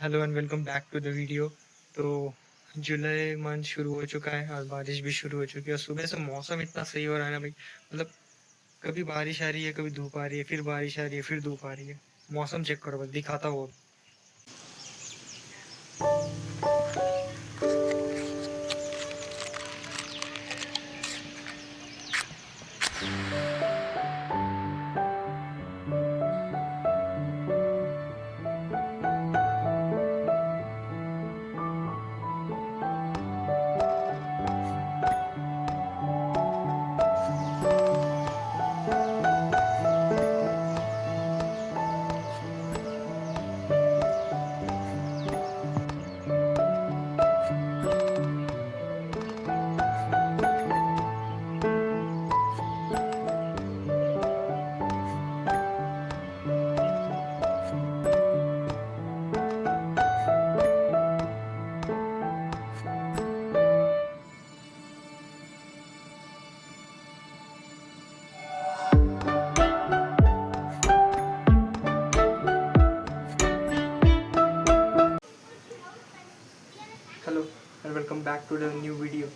Hello and welcome back to the video. तो जुलाई month शुरू हो चुका है और बारिश भी शुरू हो चुकी है और सुबह से मौसम इतना सही हो रहा है ना भाई। मतलब कभी बारिश आ रही है, कभी धूप आ रही है, फिर बारिश आ रही है, फिर धूप आ रही है। मौसम चेक करो, बस दिखाता हो। Hello and welcome back to the new video.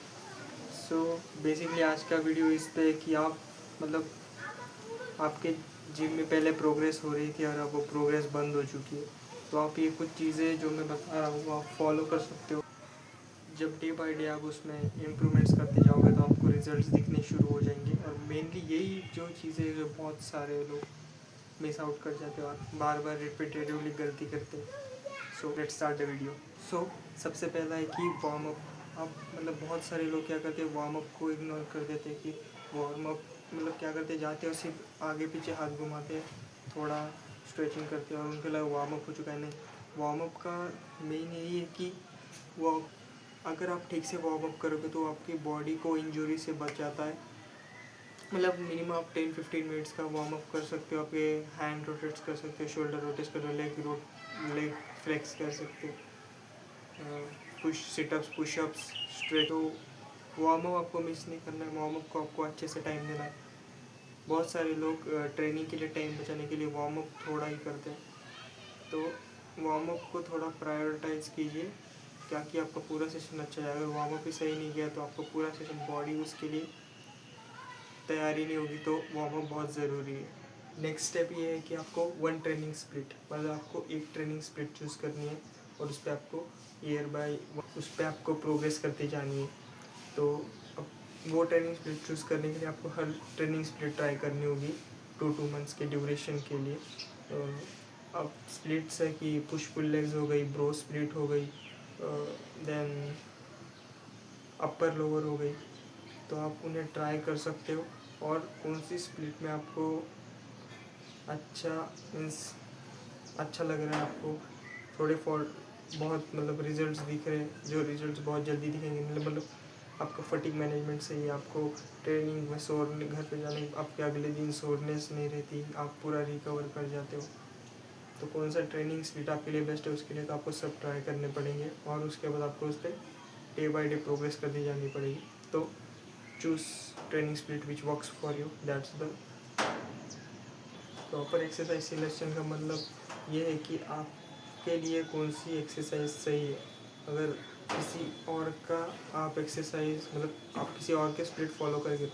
So basically आज का वीडियो इस पे है कि आप मतलब आपके जिम में पहले प्रोग्रेस हो रही थी और अब वो प्रोग्रेस बंद हो चुकी है। तो आप ये कुछ चीज़ें जो मैं बता रहा हूँ वो आप फॉलो कर सकते हो। जब डे बाय डे आप उसमें इम्प्रूवमेंट्स करते जाओगे तो आपको रिजल्ट्स दिखने शुरू हो जाएंगे। और मेनली यही जो चीज़ें जो बहुत सारे लोग मिस आउट कर जाते हैं और बार बार रिपीटेटिवली गलती करते हैं। So let's start the video. So सबसे पहला है कि वार्म अप। आप मतलब बहुत सारे लोग क्या करते हैं, वार्म अप को इग्नोर कर देते हैं कि वार्म अप मतलब क्या करते जाते हैं और सिर्फ आगे पीछे हाथ घुमाते हैं, थोड़ा स्ट्रेचिंग करते हैं और उनके लिए वार्म अप हो चुका है। नहीं, वार्म अप का मेन यही है कि वो अगर आप ठीक से वार्म अप करोगे तो आपकी बॉडी को इंजरी से बच जाता है। मतलब मिनिमम आप 10-15 मिनट्स का वार्म अप कर सकते हो। आपके हैंड रोटेट्स कर सकते हो, शोल्डर रोटेट्स कर सकते हो, लेग फ्लेक्स कर सकते हो, पुश सिटअप्स, पुशअप्स, स्ट्रेच। तो वार्म अप आपको मिस नहीं करना है, वार्म अप को आपको अच्छे से टाइम देना है। बहुत सारे लोग ट्रेनिंग के लिए टाइम बचाने के लिए वार्म अप थोड़ा ही करते हैं। तो वार्म अप को थोड़ा प्रायोरिटाइज कीजिए ताकि आपका पूरा सेशन अच्छा जाए। अगर वार्म अप ही सही नहीं गया तो आपको पूरा सेशन बॉडी उसके लिए तैयारी नहीं होगी। तो वार्म अप बहुत ज़रूरी है। नेक्स्ट स्टेप ये है कि आपको वन ट्रेनिंग स्प्लिट, मतलब आपको एक ट्रेनिंग स्प्लिट चूज़ करनी है और उस पर आपको ईयर बाय उस पर आपको प्रोग्रेस करते जानी है। तो अब वो ट्रेनिंग स्प्लिट चूज़ करने के लिए आपको हर ट्रेनिंग स्प्लिट ट्राई करनी होगी 2 मंथ्स के ड्यूरेशन के लिए। तो अब स्प्लिट्स है कि पुश पुल लेग्स हो गई, ब्रो स्प्लिट हो गई, देन अपर लोअर हो गई। तो आप उन्हें ट्राई कर सकते हो। और कौन सी स्प्लिट में आपको अच्छा मीन्स अच्छा लग रहा है, आपको थोड़े फॉर बहुत मतलब रिजल्ट्स दिख रहे हैं, जो रिजल्ट्स बहुत जल्दी दिखेंगे, मतलब आपका फटीग मैनेजमेंट सही है, आपको ट्रेनिंग में सोने घर पे जाने आपके अगले दिन सोरनेस नहीं रहती, आप पूरा रिकवर कर जाते हो। तो कौन सा ट्रेनिंग स्प्लिट आपके लिए बेस्ट है, उसके लिए तो आपको सब ट्राई करने पड़ेंगे और उसके बाद आपको उस per day by day progress करती जानी पड़ेगी। तो choose training split which works for you, that's the proper exercise selection. का मतलब ये है कि आपके लिए कौन सी एक्सरसाइज सही है। अगर किसी और का आप एक्सरसाइज मतलब आप किसी और के स्प्लिट फॉलो करेंगे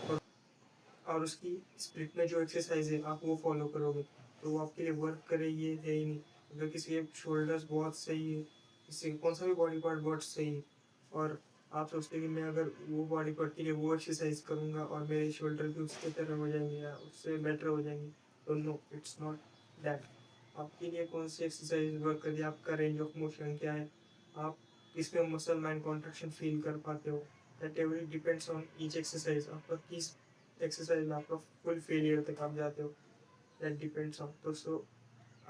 और उसकी स्प्लिट में जो एक्सरसाइज है आप वो फॉलो करोगे तो वो आपके लिए वर्क करेगी है ही नहीं। अगर किसी के शोल्डर्स बहुत सही है, किसी कौन सा भी बॉडी पार्ट बहुत सही है और आप सोचते हैं कि मैं अगर वो बॉडी पार्ट के लिए वो एक्सरसाइज करूँगा और मेरे शोल्डर भी उसके तरह हो जाएंगे या उससे बेटर हो जाएंगे, तो नो, इट्स नॉट दैट। आपके लिए कौन सी एक्सरसाइज वर्क कर रही है, आपका रेंज ऑफ मोशन क्या है, आप इसमें मसल माइंड कॉन्ट्रैक्शन फील कर पाते हो, that every depends on each exercise. आपका किस एक्सरसाइज में आपका फुल फेलियर तक आप जाते हो, दैट डिपेंड्स ऑन। तो सो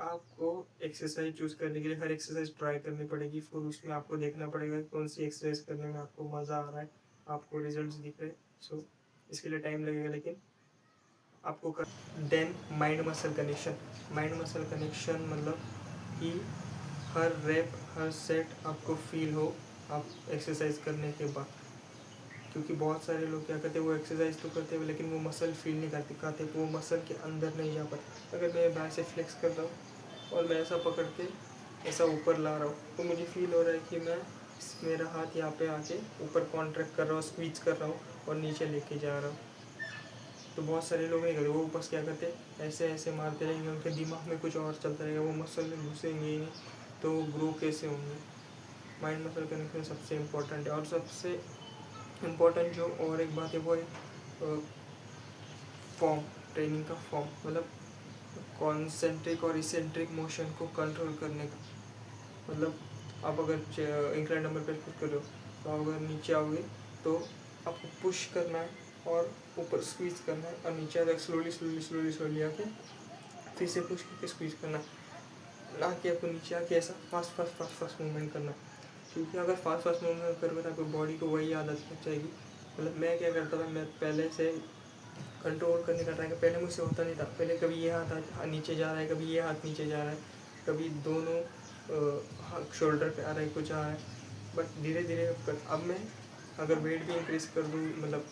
आपको एक्सरसाइज चूज़ करने के लिए हर एक्सरसाइज ट्राई करनी पड़ेगी, फिर उसमें आपको देखना पड़ेगा कौन सी एक्सरसाइज करने में आपको मज़ा आ रहा है, आपको रिजल्ट्स दिख रहे हैं। सो इसके लिए टाइम लगेगा लेकिन आपको कर। Then mind muscle connection. Mind muscle connection मतलब कि हर रैप हर सेट आपको फील हो आप एक्सरसाइज करने के बाद। क्योंकि बहुत सारे लोग क्या करते हैं, वो एक्सरसाइज तो करते हैं लेकिन वो मसल फील नहीं करते, कहते वो मसल के अंदर नहीं जा पाते। अगर मैं बाइसेप फ्लेक्स कर रहा हूँ और मैं ऐसा पकड़ के ऐसा ऊपर ला रहा हूँ तो मुझे फील हो रहा है कि मैं मेरा हाथ यहाँ पे आके ऊपर कॉन्ट्रैक्ट कर रहा हूँ, स्क्वीज कर रहा हूँ और नीचे लेके जा रहा हूँ। तो बहुत सारे लोग नहीं करते, वो बस क्या करते ऐसे ऐसे मारते रहेंगे, उनके दिमाग में कुछ और चलता रहेगा, वो मसल में घुसेंगे ही नहीं, तो वो ग्रो कैसे होंगे। माइंड मसल कनेक्शन सबसे इम्पोर्टेंट है। और सबसे इम्पोर्टेंट जो और एक बात है वो है फॉर्म, ट्रेनिंग का फॉर्म, मतलब कॉन्सेंट्रिक और इसेंट्रिक मोशन को कंट्रोल करने का। मतलब आप अगर इंक्लाइन डंबल प्रेस पुश कर रहे हो तो आप अगर नीचे आओगे तो आपको पुश करना है और ऊपर स्क्वीज करना है, और नीचे तक स्लोली स्लोली स्लोली स्लोली आके फिर से पुश करके स्क्वीज करना है, ना कि आपको नीचे आके ऐसा fast fast fast fast movement करना है। क्योंकि अगर फास्ट फास्ट मूवमेंट करोगे तो आपकी बॉडी को वही आदत लग जाएगी। मतलब मैं क्या करता था, मैं पहले से कंट्रोल करने का ट्राई कर, पहले मुझसे होता नहीं था। पहले कभी ये हाथ नीचे जा रहा है, कभी ये हाथ नीचे जा रहा है, कभी दोनों शोल्डर पे आ रहा है, कुछ आ रहा है। बट धीरे धीरे अब मैं अगर वेट भी इंक्रीज कर दूँ, मतलब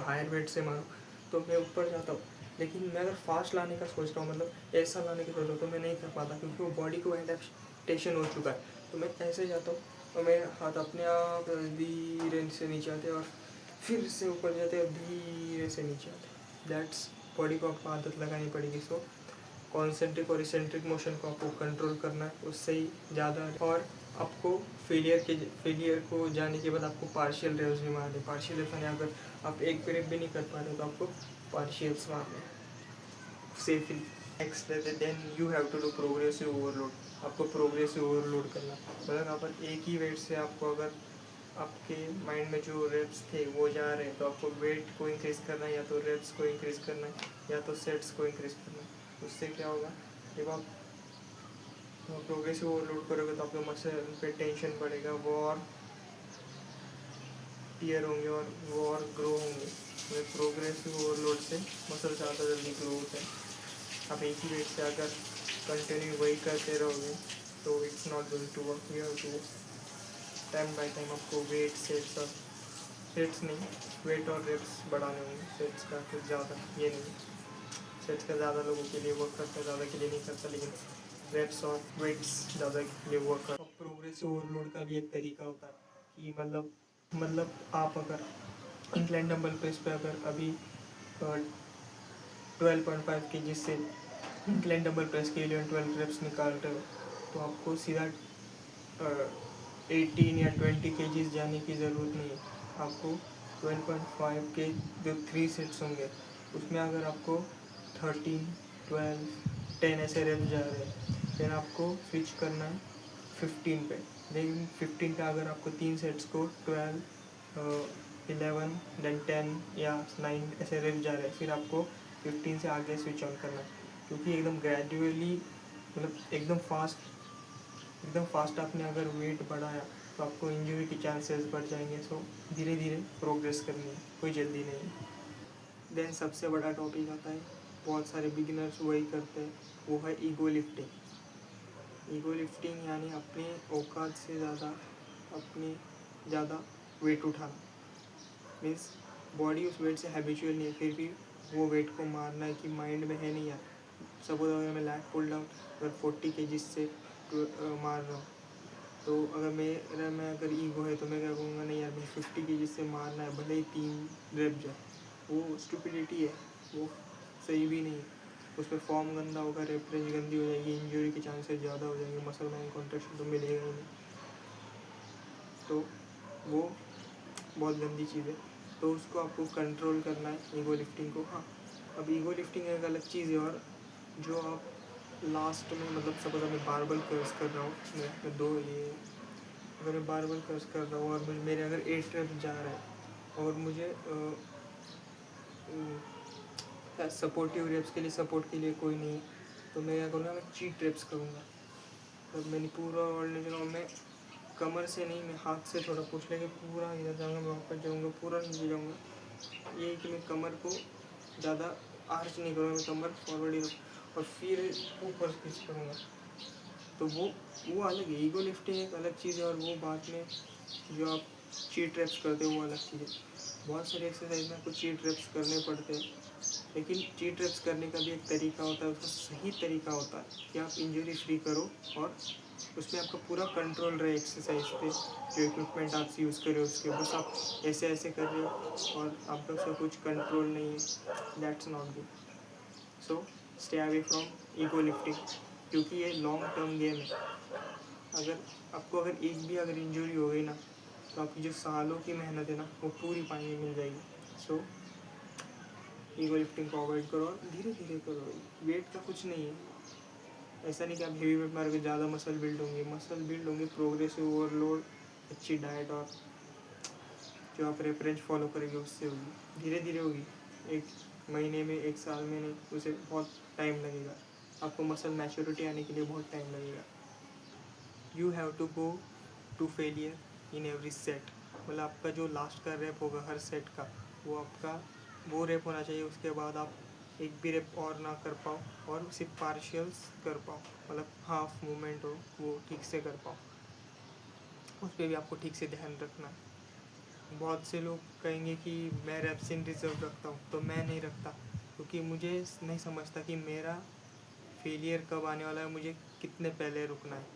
हायर वेट से मारूँ, तो मैं ऊपर जाता हूँ। लेकिन मैं अगर फास्ट लाने का सोच रहा हूँ, मतलब ऐसा लाने की सोच रहा हूँ, तो मैं नहीं कर पाता, क्योंकि वो बॉडी को एडेप्टेशन हो चुका है। तो मैं ऐसे जाता हूँ और मेरे हाथ अपने आप धीरे से नीचे आते हैं और फिर से ऊपर जाते हैं और धीरे से नीचे आते हैं। दैट्स बॉडी को आपको आदत लगानी पड़ेगी। सो कॉन्सेंट्रिक और इसेंट्रिक मोशन को आपको कंट्रोल करना है, उससे ही ज़्यादा। और आपको फेलियर को जाने के बाद आपको पार्शियल रेप्स भी मारने। पार्शियल रेप्स मारने अगर आप एक रेप भी नहीं कर पा रहे हो तो आपको पार्शियल्स मारने safely. Next then you have to do progressive overload. आपको प्रोग्रेसिव ओवरलोड करना, मतलब यहाँ पर एक ही वेट से आपको, अगर आपके माइंड में जो रेप्स थे वो जा रहे हैं, तो आपको वेट को इंक्रीज़ करना है, या तो रेप्स को इंक्रीज़ करना है, या तो सेट्स को इंक्रीज़ करना है। उससे क्या होगा, जब आप प्रोग्रेसिव ओवरलोड करोगे तो आपके मसल पे टेंशन बढ़ेगा, वो और टीयर होंगे और वो और ग्रो होंगे। तो प्रोग्रेसिव ओवरलोड से मसल ज़्यादा जल्दी ग्रो होता है। आप एक ही वेट से अगर कंटिन्यू वही करते रहोगे तो it's not going to work. You have to time by time आपको वेट सेट्स और सेट्स नहीं, वेट और रेप्स बढ़ाने होंगे। सेट्स का कुछ ज़्यादा ये नहीं, सेट्स का ज़्यादा लोगों के लिए वर्क करता है, ज़्यादा के लिए नहीं करता, लेकिन रेप्स और वेट्स ज़्यादा के लिए वर्क करता है। प्रोग्रेसिव ओवरलोड का भी एक तरीका होता है कि मतलब आप अगर इंक्लाइन डंबल प्रेस पे अगर अभी 12.5 kg से इंक्लाइन डंबल प्रेस के 11-12 रेप्स निकाल रहे हो, तो आपको सीधा 18 या 20 kg जाने की ज़रूरत नहीं है। आपको 12.5 के जो 3 सेट्स होंगे उसमें अगर आपको 13, 12, 10 ऐसे रेप्स जा रहे हैं, फिर आपको स्विच करना है 15 पे। लेकिन 15 का अगर आपको 3 सेट्स को 12, 11 देन 10 या 9 ऐसे रेप्स जा रहे हैं, फिर आपको 15 से आगे स्विच ऑन करना है। क्योंकि एकदम ग्रेजुअली, मतलब एकदम फास्ट आपने अगर वेट बढ़ाया तो आपको इंजरी के चांसेस बढ़ जाएंगे। सो धीरे धीरे प्रोग्रेस करनी है, कोई जल्दी नहीं है। देन सबसे बड़ा टॉपिक आता है, बहुत सारे बिगिनर्स वही करते हैं, वो है ईगो लिफ्टिंग। ईगो लिफ्टिंग यानी अपनी औकात से ज़्यादा वेट उठाना। मीन्स बॉडी उस वेट से हैबिचुअल नहीं है, फिर भी वो वेट को मारना है कि माइंड में है नहीं यार। सपोज अगर मैं लैट पुल डाउन अगर 40 kg से मार रहा हूँ, तो अगर मैं अगर ईगो है तो मैं क्या कहूँगा, नहीं यार मुझे 50 kg से मारना है, भले ही 3 रेप जाए। वो स्टुपिडिटी है, वो सही भी नहीं है। उस पर फॉर्म गंदा होगा, रेप रेंज गंदी हो जाएगी, इंजरी के चांसेस ज़्यादा हो जाएंगे, मसल माइंड कॉन्ट्रैक्शन तो मिलेगा ही नहीं। तो वो बहुत गंदी चीज़ है, तो उसको आपको कंट्रोल करना है, ईगो लिफ्टिंग को। हाँ, अब ईगो लिफ्टिंग एक अलग चीज़ है। और जो आप लास्ट में, मतलब सपोज मैं बारबल कर्स कर रहा हूँ, मैं दो ये अगर मैं बारबल कर्स कर रहा हूँ और मेरे अगर 8 रेप जा रहा है और मुझे सपोर्टिव रेप्स के लिए सपोर्ट के लिए कोई नहीं, तो मैं क्या करूँगा, मैं चीट रेप्स करूँगा। तब मैंने पूरा वर्ल्ड चलाऊँ, मैं कमर से नहीं, मैं हाथ से थोड़ा पुश लेके पूरा इधर जाऊँगा, मैं वापस जाऊँगा, पूरा नीचे जाऊँगा। ये कि मैं कमर को ज़्यादा आर्च नहीं करूँगा, मैं कमर फॉरवर्ड ही और फिर ऊपर स्विच करूँगा। तो वो अलग है, ईगो लिफ्टिंग एक अलग चीज़ है, और वो बाद में जो आप चीट रेप्स करते हो वो अलग चीज़ है। बहुत सारे एक्सरसाइज में आपको चीट रेप्स करने पड़ते हैं, लेकिन चीट रेप्स करने का भी एक तरीका होता है, उसका सही तरीका होता है कि आप इंजरी फ्री करो और उसमें आपका पूरा कंट्रोल रहे एक्सरसाइज पे, जो इक्विपमेंट आप यूज़ करें उसके, बस आप ऐसे ऐसे कर रहे हो और आपका उसका कुछ कंट्रोल नहीं है, that's not good. So stay away from ego lifting, क्योंकि ये लॉन्ग टर्म गेम है। अगर एक भी अगर इंजरी हो गई ना, तो आपकी जो सालों की मेहनत है ना, वो पूरी पानी में मिल जाएगी। सो ईगो लिफ्टिंग को अवॉइड करो और धीरे धीरे करो। वेट का कुछ नहीं है, ऐसा नहीं कि आप हेवी वेट मारोगे ज़्यादा मसल बिल्ड होंगे। प्रोग्रेसिव ओवरलोड, अच्छी डाइट और जो आप रेफरेंस फॉलो करेंगे उससे होगी, धीरे धीरे होगी। एक महीने में, एक साल में नहीं, उसे बहुत टाइम लगेगा। आपको मसल मैच्योरिटी आने के लिए बहुत टाइम लगेगा। You have to go to failure in every set, मतलब आपका जो लास्ट का रेप होगा हर सेट का, वो आपका वो रेप होना चाहिए। उसके बाद आप एक भी रेप और ना कर पाओ और सिर्फ पार्शियल्स कर पाओ, मतलब हाफ मूवमेंट हो वो ठीक से कर पाओ। उस पर भी आपको ठीक से ध्यान रखना है। बहुत से लोग कहेंगे कि मैं रेप्स इन रिजर्व रखता हूँ, तो मैं नहीं रखता, क्योंकि मुझे नहीं समझता कि मेरा फेलियर कब आने वाला है, मुझे कितने पहले रुकना है।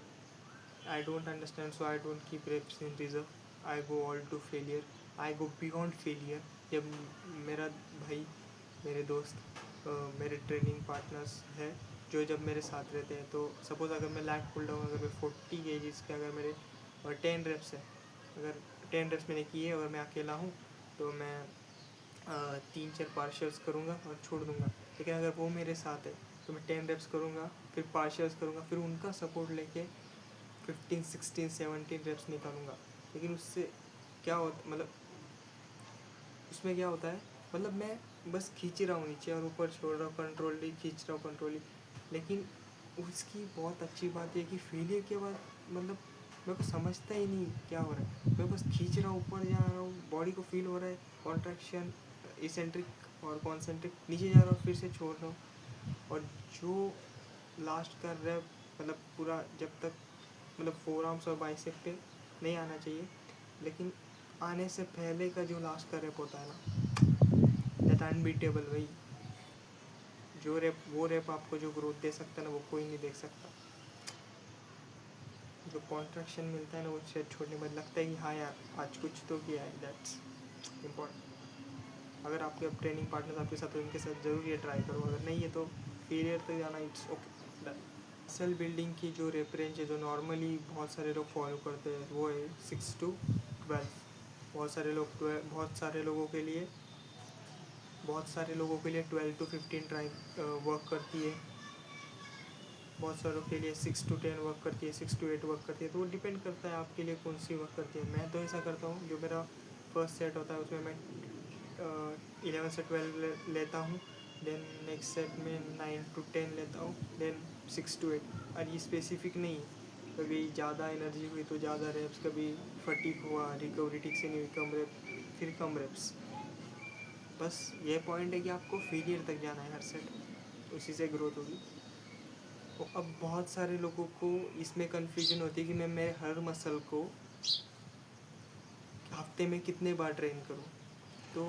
I don't understand, so I don't keep reps in reserve. I go all to failure. I go beyond failure. जब मेरा भाई, मेरे दोस्त, मेरे ट्रेनिंग पार्टनर्स हैं जो जब मेरे साथ रहते हैं, तो सपोज़ अगर मैं लैट पुल डाउन, अगर मैं 40 kgs के, अगर मेरे 10 रेप्स है, अगर 10 रेप्स मैंने किए और मैं अकेला हूँ, तो मैं 3-4 पार्शियल्स करूँगा और छोड़ दूँगा। लेकिन अगर वो मेरे साथ है तो मैं 10 रेप्स करूँगा, फिर पार्शियल्स करूँगा, फिर उनका सपोर्ट लेके 15, 16, 17 रेप्स निकालूंगा। लेकिन उससे क्या होता, मतलब उसमें क्या होता है, मतलब मैं बस खींच रहा हूँ नीचे और ऊपर छोड़ रहा हूँ, कंट्रोली खींच रहा हूँ, कंट्रोली। लेकिन उसकी बहुत अच्छी बात है कि फेलियर के बाद मतलब मेरे को समझता ही नहीं क्या हो रहा है, मैं बस खींच रहा हूँ, ऊपर जा रहा हूँ, बॉडी को फील हो रहा है, कॉन्ट्रैक्शन, इसेंट्रिक और कॉन्सेंट्रिक, नीचे जा रहा हूँ, फिर से छोड़ रहा हूँ। और जो लास्ट का रैप, मतलब पूरा जब तक, मतलब फोर आर्म्स और बाइसेप पे नहीं आना चाहिए, लेकिन आने से पहले का जो लास्ट का रैप होता है ना, दैट अनबीटेबल, वही जो रैप, वो रैप आपको जो ग्रोथ दे सकता है ना, वो कोई नहीं देख सकता। जो कॉन्ट्रैक्शन मिलता है ना, वो शेयर छोड़ने में लगता है कि हाँ यार आज कुछ तो किया है, दैट्स इम्पॉर्टेंट। अगर आपके ट्रेनिंग पार्टनर्स आपके साथ हो, उनके साथ ज़रूर ये ट्राई करो, अगर नहीं है तो फेलियर तक जाना, it's okay, done. Muscle building की जो रेप रेंज है, जो नॉर्मली बहुत सारे लोग फॉलो करते हैं, वो है 6 to 12। बहुत सारे लोगों के लिए 12 to 15 ट्राई वर्क करती है। बहुत सारों के लिए 6 to 10 वर्क करती है, 6 to 8 वर्क करती है। तो वो डिपेंड करता है आपके लिए कौन सी वर्क करती है। मैं तो ऐसा करता हूँ, जो मेरा फर्स्ट सेट होता है उसमें मैं 11 से 12 लेता हूँ, देन नेक्स्ट सेट में 9 to 10 लेता हूँ, देन 6 to 8। और ये स्पेसिफिक नहीं है, कभी ज़्यादा एनर्जी हुई तो ज़्यादा रेप्स, कभी फटीक हुआ, रिकवरी ठीक से नहीं हुई, कम रेप, फिर कम रेप्स। बस ये पॉइंट है कि आपको फेलियर तक जाना है हर सेट, उसी से ग्रोथ होगी। तो अब बहुत सारे लोगों को इसमें कन्फ्यूजन होती है कि मैं मेरे हर मसल को हफ्ते में कितने बार ट्रेन करूं। तो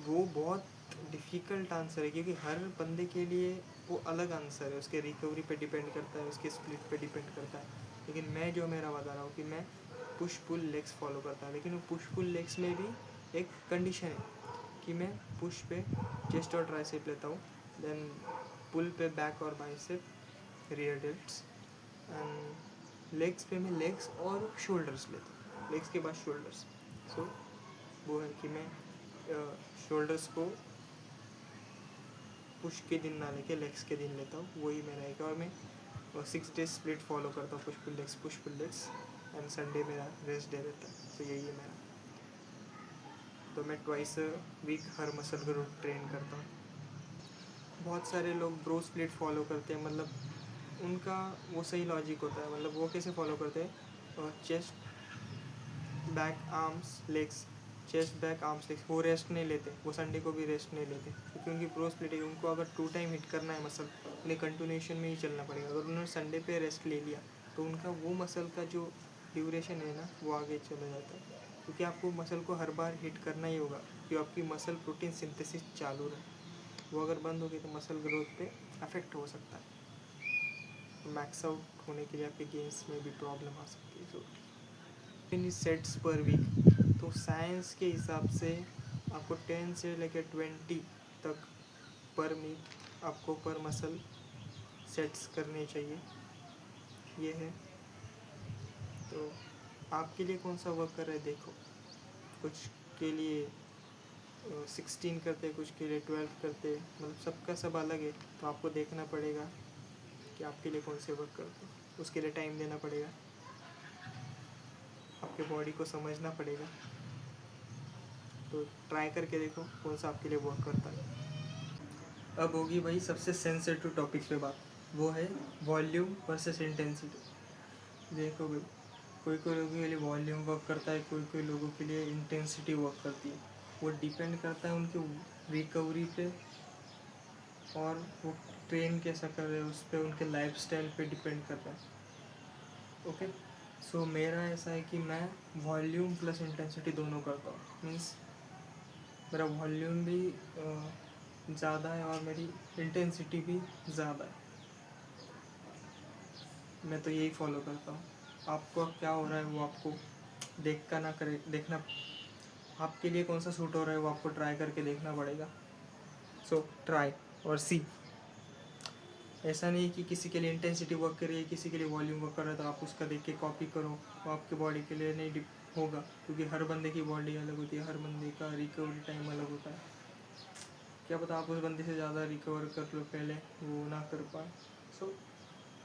वो बहुत डिफ़िकल्ट आंसर है, क्योंकि हर बंदे के लिए वो अलग आंसर है, उसके रिकवरी पे डिपेंड करता है, उसके स्प्लिट पे डिपेंड करता है। लेकिन मैं जो मेरा बता रहा हूँ कि मैं पुश पुल लेग्स फॉलो करता हूँ, लेकिन वो पुश पुल लेग्स में भी एक कंडीशन है कि मैं पुश पे चेस्ट और ट्राइसेप लेता हूँ, देन पुल पे बैक और bicep, rear delts, and legs पे मैं लेग्स और शोल्डर्स लेता हूँ, लेग्स के बाद शोल्डर्स। सो वो है कि मैं शोल्डर्स को पुश के दिन ना लेके लेग्स के दिन लेता हूँ, वही मेरा एक। और मैं 6 days स्प्लिट फॉलो करता हूँ, push pull legs, and Sunday मेरा रेस्ट डे रहता है। तो यही है मेरा। तो मैं ट्वाइस वीक हर मसल को ट्रेन करता हूँ। बहुत सारे लोग ब्रो स्प्लिट फॉलो करते हैं, मतलब उनका वो सही लॉजिक होता है। मतलब वो कैसे फॉलो करते हैं, chest back arms legs, chest back arms legs, वो रेस्ट नहीं लेते, वो संडे को भी रेस्ट नहीं लेते, क्योंकि उनकी प्रो स्प्लिट है। उनको अगर 2 टाइम हिट करना है मसल, उन्हें कंटिन्यूएशन में ही चलना पड़ेगा। अगर उन्होंने संडे पे रेस्ट ले लिया तो उनका वो मसल का जो ड्यूरेशन है ना, वो आगे चला जाता है, क्योंकि आपको मसल को हर बार हिट करना ही होगा कि आपकी मसल प्रोटीन सिंथेसिस चालू रहे। वो अगर बंद होगी तो मसल ग्रोथ पे अफेक्ट हो सकता है, मैक्स आउट होने के लिए आपके गेम्स में भी प्रॉब्लम आ सकती है। सो इन सेट्स पर वीक, तो साइंस के हिसाब से आपको 10 से लेकर 20 तक पर वीक आपको पर मसल सेट्स करने चाहिए, ये है। तो आपके लिए कौन सा वर्क कर रहा है देखो, कुछ के लिए 16 करते, कुछ के लिए 12 करते, मतलब सबका सब अलग है। तो आपको देखना पड़ेगा कि आपके लिए कौन से वर्क करते, उसके लिए टाइम देना पड़ेगा, आपके बॉडी को समझना पड़ेगा। तो ट्राई करके देखो कौन सा आपके लिए वर्क करता है। अब होगी भाई सबसे सेंसिटिव टॉपिक पे बात, वो है वॉल्यूम वर्सेस इंटेंसिटी। देखो भाई, कोई कोई लोगों के लिए वॉल्यूम वर्क करता है, कोई कोई लोगों के लिए इंटेंसिटी वर्क करती है। वो डिपेंड करता है उनकी रिकवरी पे, और वो ट्रेन कैसा कर रहे हैं उस पर, उनके लाइफस्टाइल पे डिपेंड करता है। ओके, सो मेरा ऐसा है कि मैं वॉल्यूम प्लस इंटेंसिटी दोनों करता हूँ। मीन्स मेरा वॉल्यूम भी ज़्यादा है और मेरी इंटेंसिटी भी ज़्यादा है। मैं तो यही फॉलो करता हूँ। आपको क्या हो रहा है वो आपको देख कर ना करे, देखना आपके लिए कौन सा सूट हो रहा है वो आपको ट्राई करके देखना पड़ेगा। सो ट्राई और सी। ऐसा नहीं कि किसी के लिए इंटेंसिटी वर्क कर रही है, किसी के लिए वॉल्यूम वर्क कर रहा है तो आप उसका देख के कॉपी करो, वो आपके बॉडी के लिए नहीं होगा, क्योंकि हर बंदे की बॉडी अलग होती है, हर बंदे का रिकवरी टाइम अलग होता है। क्या पता आप उस बंदे से ज़्यादा रिकवर कर लो पहले, वो ना कर पाए। सो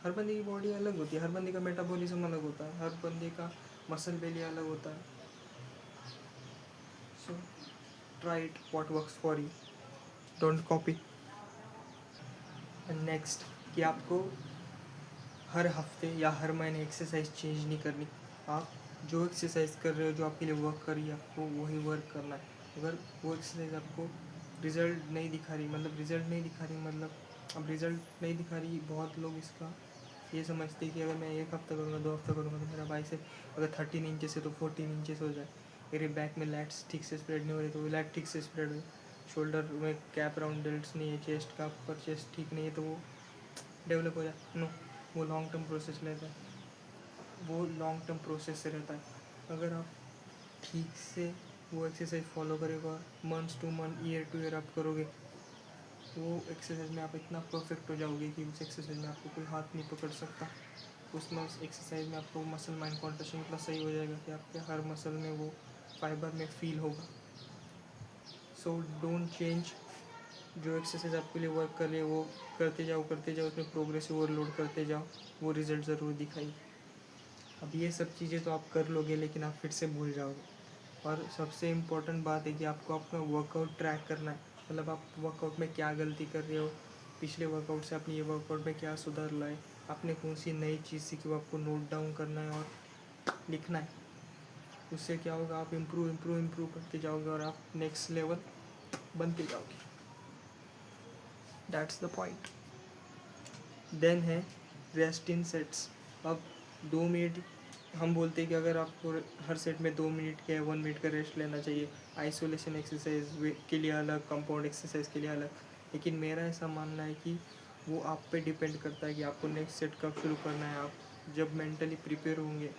हर बंदे की बॉडी अलग होती है, हर बंदे का मेटाबॉलिज्म अलग होता है, हर बंदे का मसल बेली अलग होता है। So try it what works for you, don't copy. And next, कि आपको हर हफ्ते या हर महीने एक्सरसाइज चेंज नहीं करनी। आप जो एक्सरसाइज कर रहे हो, जो आपके लिए वर्क कर रही है, आपको वही वर्क करना है। अगर वो एक्सरसाइज आपको रिज़ल्ट नहीं दिखा रही, मतलब रिज़ल्ट नहीं दिखा रही, मतलब अब रिज़ल्ट नहीं दिखा रही, बहुत लोग इसका ये समझते हैं कि अगर मैं 1 हफ्ता करूँगा, 2 हफ्ता करूँगा तो मेरा बाइसेप अगर 13 इंचेस है तो 14 इंचेस हो जाए, मेरे बैक में लैट्स ठीक से स्प्रेड नहीं हो रही तो वो लैट ठीक से स्प्रेड हो, शोल्डर में कैप राउंड डेल्ट्स नहीं है, चेस्ट का पर चेस्ट ठीक नहीं है तो वो डेवलप हो जाए। नो, वो लॉन्ग टर्म प्रोसेस रहता है, वो लॉन्ग टर्म प्रोसेस से रहता है। अगर आप ठीक से वो एक्सरसाइज फॉलो करेगा, months two month, year two year आप करोगे, वो एक्सरसाइज में आप इतना परफेक्ट हो जाओगे कि उस एक्सरसाइज में आपको कोई हाथ नहीं पकड़ सकता। उसमें उस एक्सरसाइज में आपको मसल माइंड कॉन्ट्रेक्शन इतना सही हो जाएगा कि आपके हर मसल में वो फाइबर में फील होगा। सो डोंट चेंज, जो एक्सरसाइज आपके लिए वर्क कर रही है वो करते जाओ, उसमें प्रोग्रेसिव ओवरलोड करते जाओ, वो रिज़ल्ट ज़रूर दिखाई। अब ये सब चीज़ें तो आप कर लोगे, लेकिन आप फिर से भूल जाओगे। और सबसे इम्पोर्टेंट बात है कि आपको अपना वर्कआउट ट्रैक करना है, मतलब आप वर्कआउट में क्या गलती कर रहे हो, पिछले वर्कआउट से अपने ये वर्कआउट में क्या सुधार लाए, आपने कौन सी नई चीज़ सीखी, वो आपको नोट डाउन करना है और लिखना है। उससे क्या होगा, आप इम्प्रूव करते जाओगे और आप नेक्स्ट लेवल बनते जाओगे। That's the point. देन है रेस्ट इन सेट्स। अब 2 मिनट हम बोलते हैं कि अगर आपको हर सेट में 2 मिनट या 1 मिनट का रेस्ट लेना चाहिए, आइसोलेशन एक्सरसाइज के लिए अलग, कंपाउंड एक्सरसाइज के लिए अलग। लेकिन मेरा ऐसा मानना है कि वो आप पे डिपेंड करता है कि आपको नेक्स्ट सेट कब शुरू करना है। आप जब मेंटली प्रिपेयर होंगे,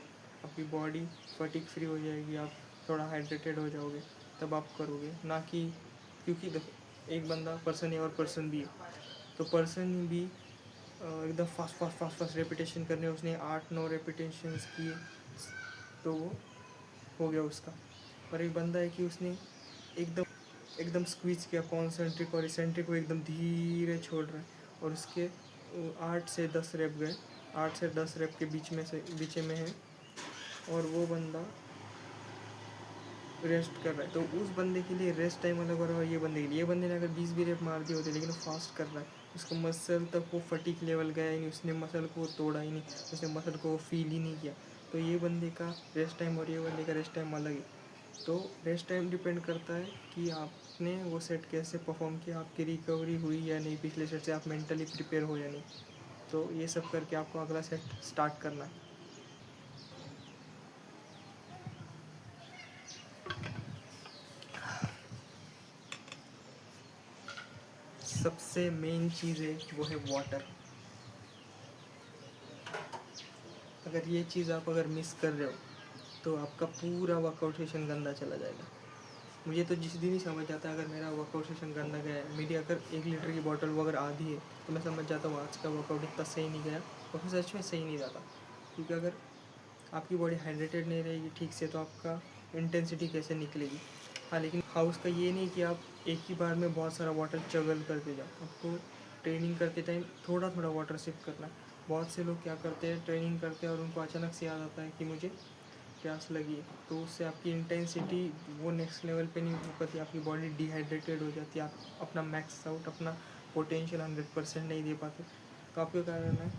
आपकी बॉडी फटीग फ्री हो जाएगी, आप थोड़ा हाइड्रेटेड हो जाओगे, तब आप करोगे। ना कि क्योंकि देखो, एक बंदा पर्सन है और पर्सन भी है, तो पर्सन भी एकदम फास्ट रेपिटेशन करने, उसने 8-9 रेपिटेशंस किए तो वो हो गया उसका। और एक बंदा है कि उसने एकदम एकदम स्क्वीज किया, कॉन्सेंट्रिक और इसेंट्रिक को एकदम धीरे छोड़ रहा है, और उसके 8 से 10 रेप गए, 8 से 10 रेप के बीच में है, और वो बंदा रेस्ट कर रहा है। तो उस बंदे के लिए रेस्ट टाइम अलग हो रहा है, ये बंदे ने अगर 20 भी रेप मार दिए होते, लेकिन वो फास्ट कर रहा है, उसका मसल तक वो फटीक लेवल गया ही नहीं, उसने मसल को तोड़ा ही नहीं, उसने मसल को फील ही नहीं किया। तो ये बंदे का रेस्ट टाइम और ये बंदे का रेस्ट टाइम अलग है। तो रेस्ट टाइम डिपेंड करता है कि आपने वो सेट कैसे परफॉर्म किया, आपकी रिकवरी हुई या नहीं, पिछले सेट से आप मेंटली प्रिपेयर हो या नहीं। तो ये सब करके आपको अगला सेट स्टार्ट करना है। सबसे मेन चीज़ है वो है वाटर। अगर ये चीज़ आप अगर मिस कर रहे हो तो आपका पूरा वर्कआउट सेशन गंदा चला जाएगा। मुझे तो जिस दिन ही समझ आता है अगर मेरा वर्कआउट सेशन गंदा गया है, मेरी अगर 1 लीटर की बॉटल वो अगर आधी है तो मैं समझ जाता हूँ आज का वर्कआउट इतना सही नहीं गया, और फिर सच में सही नहीं जाता। क्योंकि अगर आपकी बॉडी हाइड्रेटेड नहीं रहेगी ठीक से तो आपका इंटेंसिटी कैसे निकलेगी। हाँ, लेकिन हाउस का ये नहीं कि आप एक ही बार में बहुत सारा वाटर चगल करके जाओ। आपको ट्रेनिंग करते टाइम थोड़ा थोड़ा वाटर सिप करना है। बहुत से लोग क्या करते हैं, ट्रेनिंग करते हैं और उनको अचानक से याद आता है कि मुझे प्यास लगी है, तो उससे आपकी इंटेंसिटी वो नेक्स्ट लेवल पे नहीं हो पाती, आपकी बॉडी डिहाइड्रेटेड हो जाती है, आप अपना मैक्स आउट, अपना पोटेंशियल 100% नहीं दे पाते। तो आपके कारण है,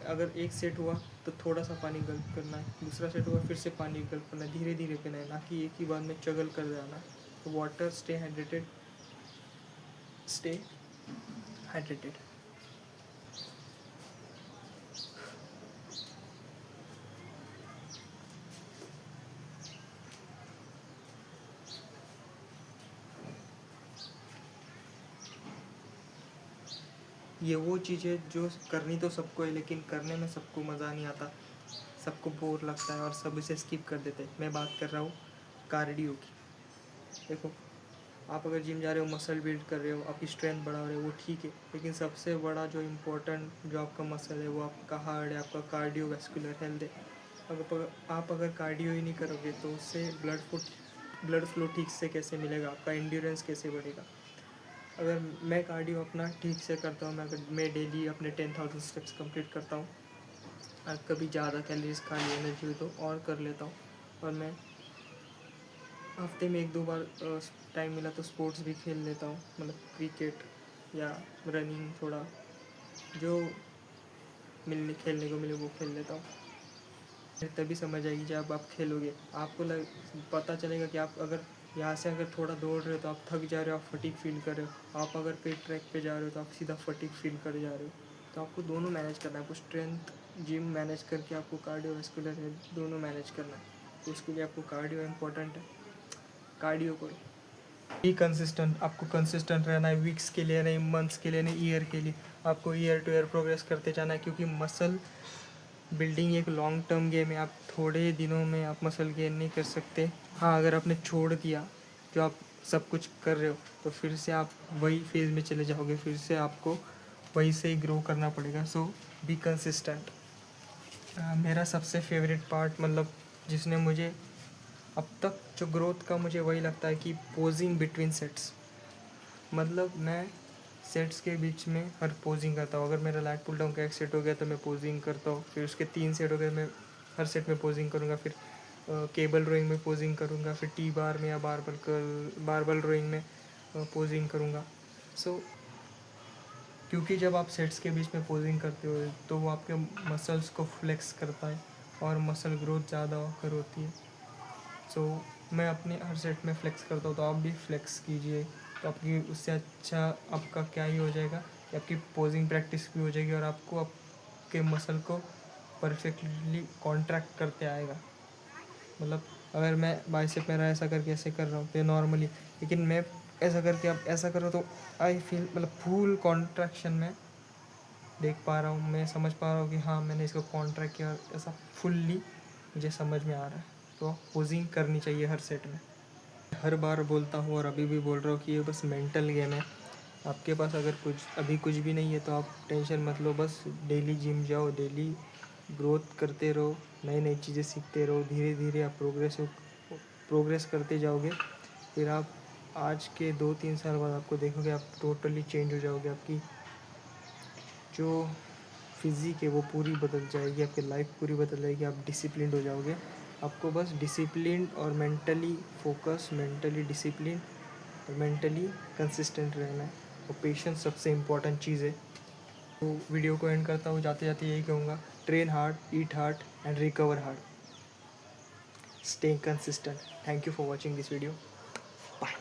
अगर एक सेट हुआ तो थोड़ा सा पानी गल्प करना है, दूसरा सेट हुआ फिर से पानी गल्प करना है, धीरे धीरे पीना है, ना कि एक ही बार में चगल कर जाना है। तो water, stay hydrated, stay hydrated. ये वो चीज़ है जो करनी तो सबको है, लेकिन करने में सबको मज़ा नहीं आता, सबको बोर लगता है और सब इसे स्किप कर देते हैं। मैं बात कर रहा हूँ कार्डियो की। देखो, आप अगर जिम जा रहे हो, मसल बिल्ड कर रहे हो, आपकी स्ट्रेंथ बढ़ा रहे हो, वो ठीक है, लेकिन सबसे बड़ा जो इम्पोर्टेंट जो आपका मसल है वो आपका हार्ट है, आपका कार्डियोवैस्कुलर हेल्थ है। आप अगर कार्डियो ही नहीं करोगे तो उससे ब्लड फ्लो ठीक से कैसे मिलेगा, आपका एंड्योरेंस कैसे बढ़ेगा। अगर मैं कार्डियो अपना ठीक से करता हूँ, मैं डेली अपने 10,000 स्टेप्स कंप्लीट करता हूँ, कभी ज़्यादा कैलोरीज खा ली एनर्जी हुई तो और कर लेता हूँ। और मैं हफ्ते में 1-2 बार टाइम मिला तो स्पोर्ट्स भी खेल लेता हूँ, मतलब क्रिकेट या रनिंग, थोड़ा जो खेलने को मिले वो खेल लेता हूँ। फिर तभी समझ आएगी जब आप खेलोगे, आपको पता चलेगा कि आप अगर यहाँ से अगर थोड़ा दौड़ रहे हो तो आप थक जा रहे हो, आप फटीग फील कर रहे हो। आप अगर कहीं ट्रैक पे जा रहे हो तो आप सीधा फटीग फील कर जा रहे हो। तो आपको दोनों मैनेज करना है, आपको स्ट्रेंथ जिम मैनेज करके आपको कार्डियोवैस्कुलर हेल्थ दोनों मैनेज करना है। तो उसके लिए आपको कार्डियो इम्पोर्टेंट है। कार्डियो को बी कंसिस्टेंट, आपको कंसिस्टेंट रहना है, वीक्स के लिए नहीं, मंथ्स के लिए नहीं, ईयर के लिए। आपको ईयर टू ईयर प्रोग्रेस करते जाना है, क्योंकि मसल बिल्डिंग एक लॉन्ग टर्म गेम है। आप थोड़े दिनों में आप मसल गेन नहीं कर सकते। हाँ, अगर आपने छोड़ दिया जो आप सब कुछ कर रहे हो तो फिर से आप वही फेज़ में चले जाओगे, फिर से आपको वही से ही ग्रो करना पड़ेगा। सो बी कंसिस्टेंट। मेरा सबसे फेवरेट पार्ट, मतलब जिसने मुझे अब तक जो ग्रोथ का मुझे वही लगता है कि पोजिंग बिटवीन सेट्स। मतलब मैं सेट्स के बीच में हर पोजिंग करता हूँ। अगर मेरा लैट पुल डाउन का एक सेट हो गया तो मैं पोजिंग करता हूँ, फिर उसके 3 सेट हो गए, मैं हर सेट में पोजिंग करूँगा। फिर केबल रोइंग में पोजिंग करूँगा, फिर टी बार में या बारबल रोइंग में पोजिंग करूँगा। सो क्योंकि जब आप सेट्स के बीच में पोजिंग करते हो तो वो आपके मसल्स को फ्लेक्स करता है और मसल ग्रोथ ज़्यादा होकर होती है। सो मैं अपने हर सेट में फ्लेक्स करता हूँ, तो आप भी फ्लेक्स कीजिए। तो आपकी उससे अच्छा आपका क्या ही हो जाएगा कि आपकी पोजिंग प्रैक्टिस भी हो जाएगी और आपको आपके मसल को परफेक्टली कॉन्ट्रैक्ट करते आएगा। मतलब अगर मैं बाइसेप मेरा ऐसा करके ऐसे कर रहा हूँ तो नॉर्मली, लेकिन मैं ऐसा करके आप ऐसा करो तो आई फील, मतलब फुल कॉन्ट्रैक्शन में देख पा रहा हूँ, मैं समझ पा रहा हूँ कि हाँ मैंने इसको कॉन्ट्रैक्ट किया, ऐसा फुल्ली मुझे समझ में आ रहा है। तो पोजिंग करनी चाहिए हर सेट में। हर बार बोलता हूँ और अभी भी बोल रहा हूँ कि ये बस मेंटल गेम है। आपके पास अगर कुछ भी नहीं है तो आप टेंशन मत लो, बस डेली जिम जाओ, डेली ग्रोथ करते रहो, नई नई चीज़ें सीखते रहो, धीरे धीरे आप प्रोग्रेस करते जाओगे। फिर आप आज के 2-3 साल बाद आपको देखोगे आप टोटली चेंज हो जाओगे। आपकी जो फिज़िक है वो पूरी बदल जाएगी, आपकी लाइफ पूरी बदल जाएगी, आप डिसिप्लिन्ड हो जाओगे। आपको बस डिसिप्लिन्ड और मेंटली फोकस, मेंटली डिसिप्लिन और मेंटली कंसिस्टेंट रहना है, और पेशेंस सबसे इम्पोर्टेंट चीज़ है। तो वीडियो को एंड करता हूँ, जाते जाते यही कहूँगा, train hard, eat hard and recover hard, stay consistent. Thank you for watching this video. Bye.